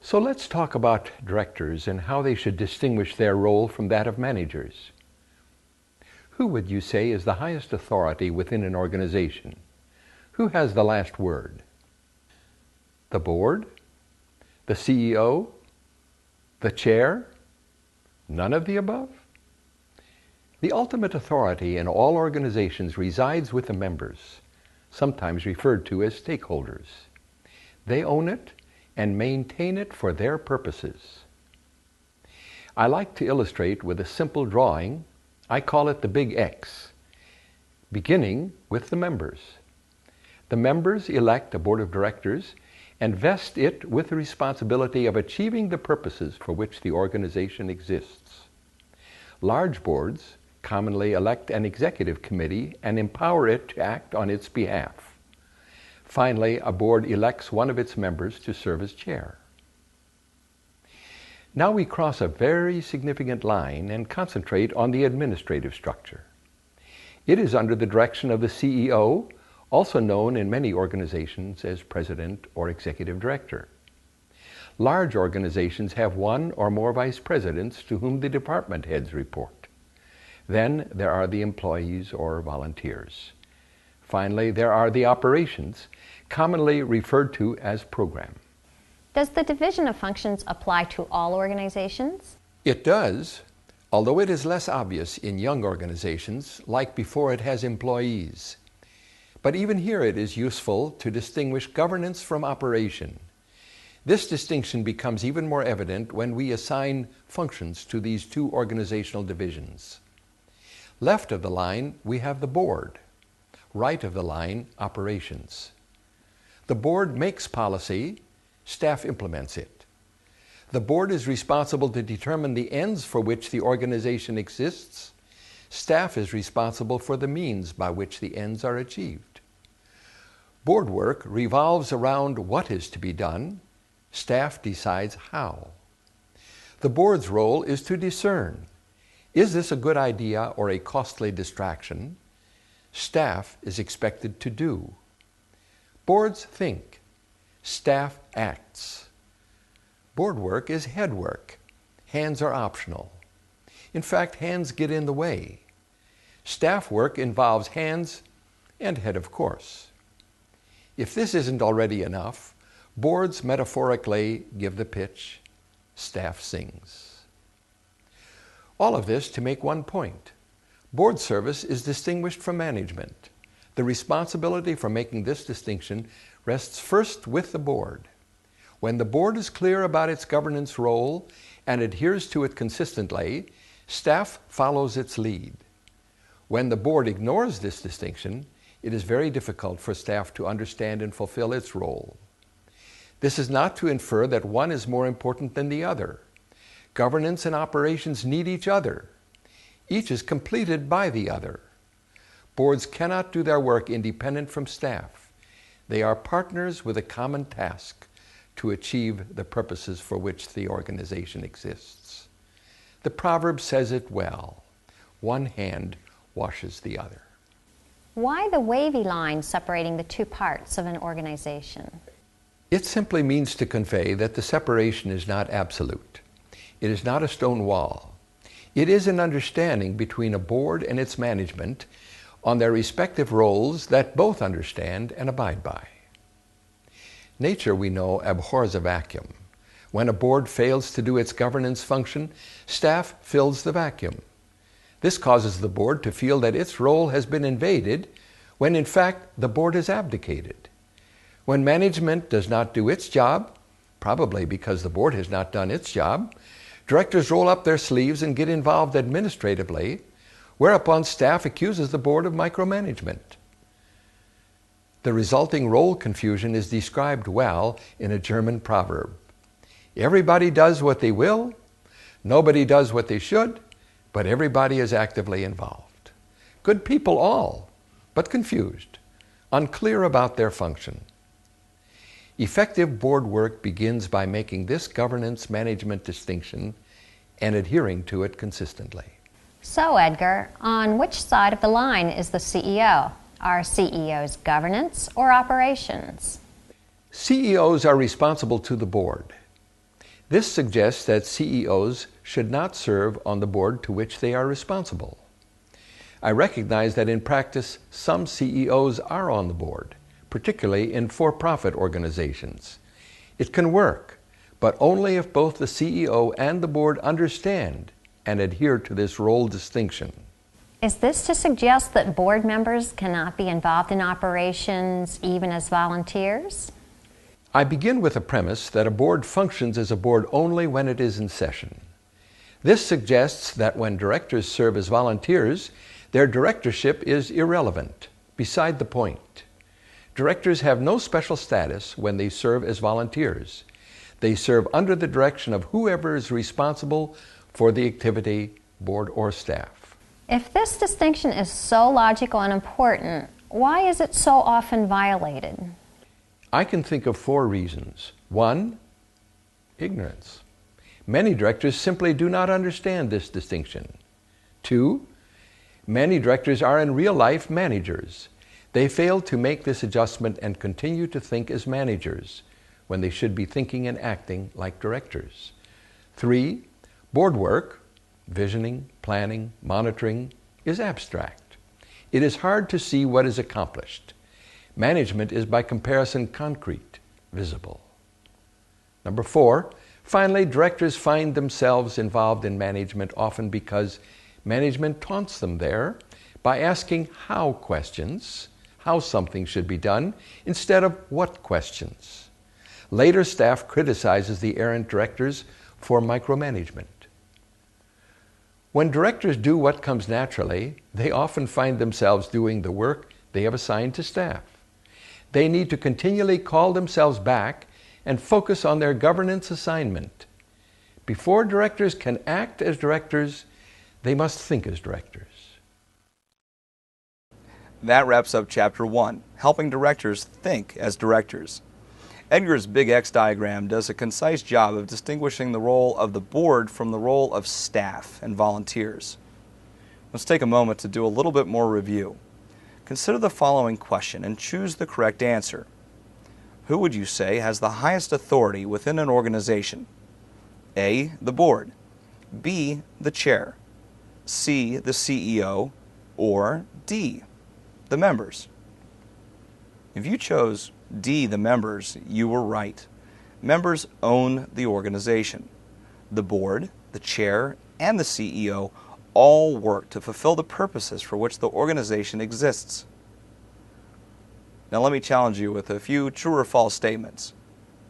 So let's talk about directors and how they should distinguish their role from that of managers. Who would you say is the highest authority within an organization? Who has the last word? The board? The CEO? The chair? None of the above? The ultimate authority in all organizations resides with the members, sometimes referred to as stakeholders. They own it and maintain it for their purposes. I like to illustrate with a simple drawing. I call it the Big X, beginning with the members. The members elect a board of directors and vest it with the responsibility of achieving the purposes for which the organization exists. Large boards commonly elect an executive committee and empower it to act on its behalf. Finally, a board elects one of its members to serve as chair. Now we cross a very significant line and concentrate on the administrative structure. It is under the direction of the CEO, also known in many organizations as president or executive director. Large organizations have one or more vice presidents to whom the department heads report. Then there are the employees or volunteers. Finally, there are the operations, commonly referred to as program. Does the division of functions apply to all organizations? It does, although it is less obvious in young organizations, like before it has employees. But even here it is useful to distinguish governance from operation. This distinction becomes even more evident when we assign functions to these two organizational divisions. Left of the line, we have the board. Right of the line, operations. The board makes policy, staff implements it. The board is responsible to determine the ends for which the organization exists. Staff is responsible for the means by which the ends are achieved. Board work revolves around what is to be done. Staff decides how. The board's role is to discern. Is this a good idea or a costly distraction? Staff is expected to do. Boards think. Staff acts. Board work is head work. Hands are optional. In fact, hands get in the way. Staff work involves hands and head, of course. If this isn't already enough, boards metaphorically give the pitch. Staff sings. All of this to make one point. Board service is distinguished from management. The responsibility for making this distinction rests first with the board. When the board is clear about its governance role and adheres to it consistently, staff follows its lead. When the board ignores this distinction, it is very difficult for staff to understand and fulfill its role. This is not to infer that one is more important than the other. Governance and operations need each other. Each is completed by the other. Boards cannot do their work independent from staff. They are partners with a common task to achieve the purposes for which the organization exists. The proverb says it well. One hand washes the other. Why the wavy line separating the two parts of an organization? It simply means to convey that the separation is not absolute. It is not a stone wall. It is an understanding between a board and its management on their respective roles that both understand and abide by. Nature, we know, abhors a vacuum. When a board fails to do its governance function, staff fills the vacuum. This causes the board to feel that its role has been invaded, when in fact the board has abdicated. When management does not do its job, probably because the board has not done its job, directors roll up their sleeves and get involved administratively, whereupon staff accuses the board of micromanagement. The resulting role confusion is described well in a German proverb. Everybody does what they will, nobody does what they should, but everybody is actively involved. Good people all, but confused, unclear about their function. Effective board work begins by making this governance management distinction and adhering to it consistently. So, Edgar, on which side of the line is the CEO? Are CEOs governance or operations? CEOs are responsible to the board. This suggests that CEOs should not serve on the board to which they are responsible. I recognize that in practice, some CEOs are on the board, particularly in for-profit organizations. It can work, but only if both the CEO and the board understand and adhere to this role distinction. Is this to suggest that board members cannot be involved in operations even as volunteers? I begin with a premise that a board functions as a board only when it is in session. This suggests that when directors serve as volunteers, their directorship is irrelevant, beside the point. Directors have no special status when they serve as volunteers. They serve under the direction of whoever is responsible for the activity, board or staff. If this distinction is so logical and important, why is it so often violated? I can think of 4 reasons. 1, ignorance. Many directors simply do not understand this distinction. 2, many directors are in real life managers. They fail to make this adjustment and continue to think as managers when they should be thinking and acting like directors. 3, board work, visioning, planning, monitoring, is abstract. It is hard to see what is accomplished. Management is by comparison concrete, visible. Number 4, finally, directors find themselves involved in management often because management taunts them there by asking how questions, how something should be done, instead of what questions. Later, staff criticizes the errant directors for micromanagement. When directors do what comes naturally, they often find themselves doing the work they have assigned to staff. They need to continually call themselves back and focus on their governance assignment. Before directors can act as directors, they must think as directors. That wraps up Chapter 1, Helping Directors Think as Directors. Edgar's Big X diagram does a concise job of distinguishing the role of the board from the role of staff and volunteers. Let's take a moment to do a little bit more review. Consider the following question and choose the correct answer. Who would you say has the highest authority within an organization? A, the board. B, the chair. C, the CEO. Or D, the members. If you chose D, the members, you were right. Members own the organization. The board, the chair, and the CEO all work to fulfill the purposes for which the organization exists. Now let me challenge you with a few true or false statements.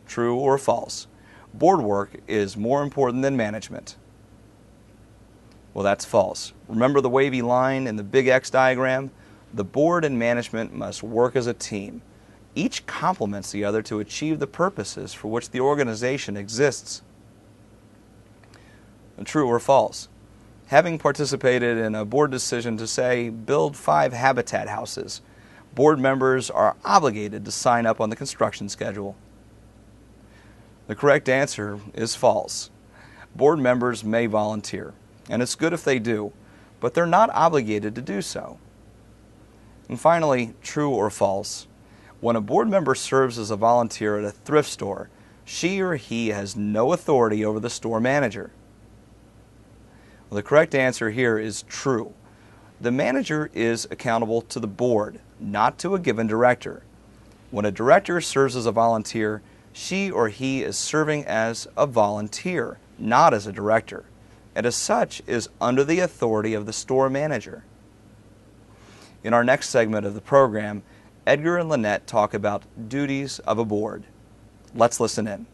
True or false? Board work is more important than management. Well, that's false. Remember the wavy line in the Big X diagram? The board and management must work as a team. Each complements the other to achieve the purposes for which the organization exists. And true or false? Having participated in a board decision to, say, build 5 habitat houses, board members are obligated to sign up on the construction schedule. The correct answer is false. Board members may volunteer, and it's good if they do, but they're not obligated to do so. And finally, true or false? When a board member serves as a volunteer at a thrift store, she or he has no authority over the store manager. Well, the correct answer here is true. The manager is accountable to the board, not to a given director. When a director serves as a volunteer, she or he is serving as a volunteer, not as a director, and as such is under the authority of the store manager. In our next segment of the program, Edgar and Lynette talk about duties of a board. Let's listen in.